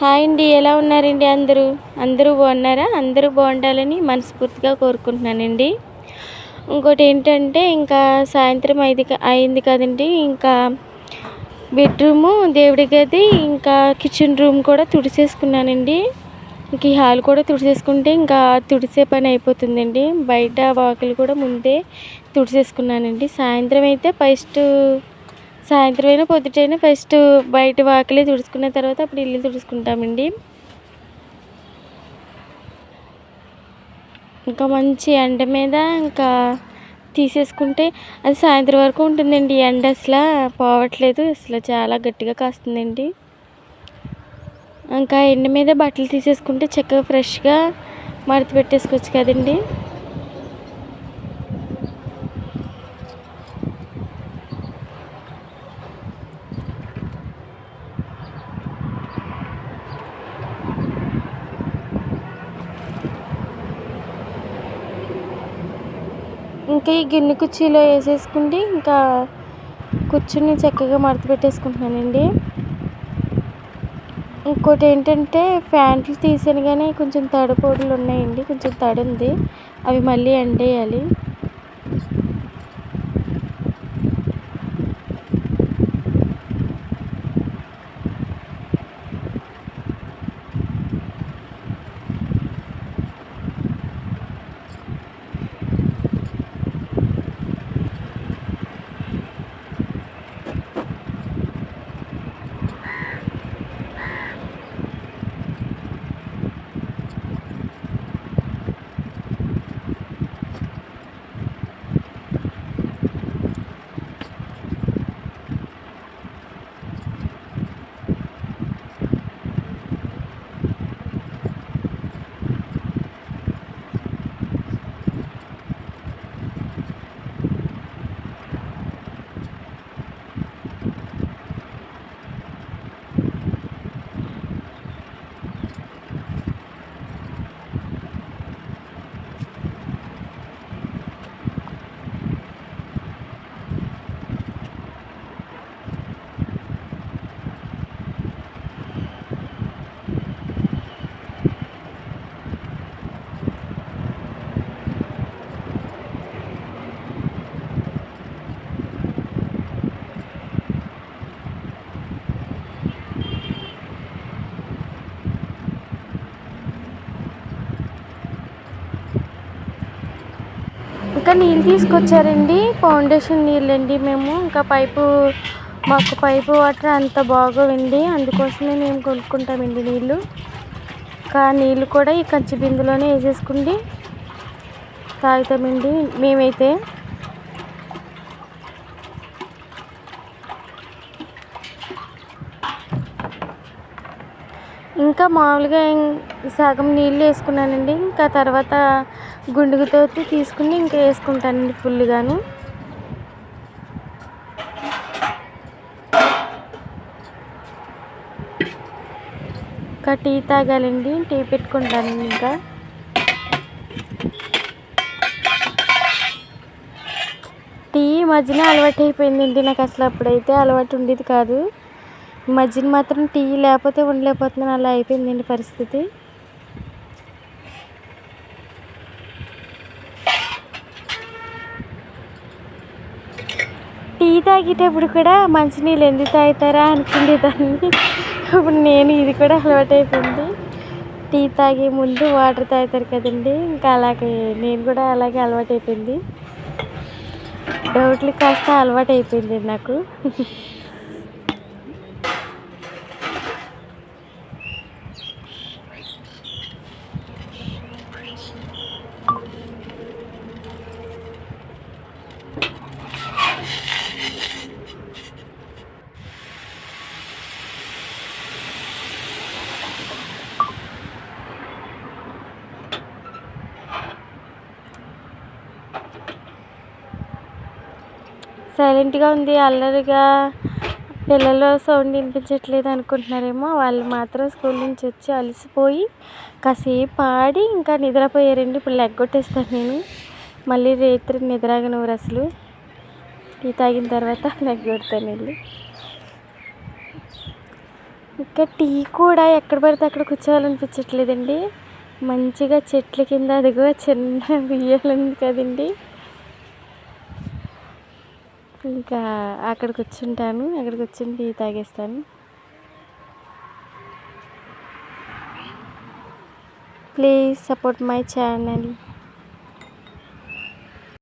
Hi అండి, ఎలా ఉన్నారండి అందరూ? అందరూ బాగున్నారా? అందరూ బాగుండాలని మనస్ఫూర్తిగా కోరుకుంటున్నానండి. ఇంకోటి ఏంటంటే ఇంకా సాయంత్రం అయింది కదండి. ఇంకా బెడ్రూము, దేవుడి గది, ఇంకా కిచెన్ రూమ్ కూడా తుడిచేసుకున్నానండి. ఇంక ఈ హాల్ కూడా తుడిచేసుకుంటే ఇంకా తుడిసే పని అయిపోతుందండి. బయట వాకిలి కూడా ముందే తుడిచేసుకున్నానండి. సాయంత్రం అయినా పొద్దుటైనా ఫస్ట్ బయట వాకిలి తుడుచుకున్న తర్వాత అప్పుడు ఇల్లు తుడుచుకుంటామండి. ఇంకా మంచి ఎండ మీద ఇంకా తీసేసుకుంటే అది సాయంత్రం వరకు ఉంటుందండి. ఎండ అసలు పోవట్లేదు, అసలు చాలా గట్టిగా కాస్తుందండి. ఇంకా ఎండ మీద బట్టలు తీసేసుకుంటే చక్కగా ఫ్రెష్గా మడత పెట్టేసుకోవచ్చు కదండి. ఇంకా ఈ గిన్నె కుర్చీలో వేసేసుకుంటే ఇంకా కూర్చుని చక్కగా మడత పెట్టేసుకుంటున్నానండి. ఇంకోటి ఏంటంటే ప్యాంట్లు తీసాను కానీ కొంచెం తడిపొడులు ఉన్నాయండి, కొంచెం తడి ఉంది, అవి మళ్ళీ ఎండేయాలి. ఇంకా నీళ్ళు తీసుకొచ్చారండి, ఫౌండేషన్ నీళ్ళండి. మేము ఇంకా మాకు పైపు వాటర్ అంత బాగోవండి, అందుకోసమే మేము కొనుక్కుంటామండి నీళ్ళు. ఇంకా నీళ్ళు కూడా ఈ కంచి బిందులోనే వేసేసుకుండి తాగుతామండి మేమైతే. ఇంకా మామూలుగా సగం నీళ్ళు వేసుకున్నానండి. ఇంకా తర్వాత గుండుగుతో తీసుకుని ఇంకా వేసుకుంటానండి ఫుల్గాను. ఇంకా టీ తాగాలండి, టీ పెట్టుకుంటానండి. ఇంకా టీ మధ్యన అలవాటు అయిపోయిందండి నాకు, అసలు అప్పుడైతే అలవాటు ఉండేది కాదు. మధ్యన మాత్రం టీ లేకపోతే ఉండలేకపోతున్నాను, అలా అయిపోయిందండి పరిస్థితి. టీ తాగేటప్పుడు కూడా మంచినీళ్ళు ఎందుకు తాగుతారా అనుకునేదాన్ని. ఇప్పుడు ఇది కూడా అలవాటు అయిపోయింది. టీ తాగే ముందు వాటర్ తాగుతారు కదండి, ఇంకా అలాగే నేను కూడా అలాగే అలవాటు అయిపోయింది. డౌట్లు కాస్త అలవాటు అయిపోయింది నాకు. సైలెంట్గా ఉంది, అల్లరిగా పిల్లలు సౌండ్ వినిపించట్లేదు అనుకుంటున్నారేమో. వాళ్ళు మాత్రం స్కూల్ నుంచి వచ్చి అలసిపోయి కాసేపు ఆడి ఇంకా నిద్రపోయారండి. ఇప్పుడు లెగ్గొట్టేస్తాను నేను, మళ్ళీ రాత్రి నిద్రగనవరు అసలు. టీ తాగిన తర్వాత లెగ్గొడతాను వెళ్ళి. ఇంకా టీ కూడా ఎక్కడ పడితే అక్కడ కూర్చోవాలనిపించట్లేదండి. మంచిగా చెట్ల కింద అదిగో చిన్న ఉయ్యాల ఉంది కదండి, ఇంకా అక్కడ కూర్చుంటాను. అక్కడ కూర్చుని టీ తాగేస్తాను. Please support my channel.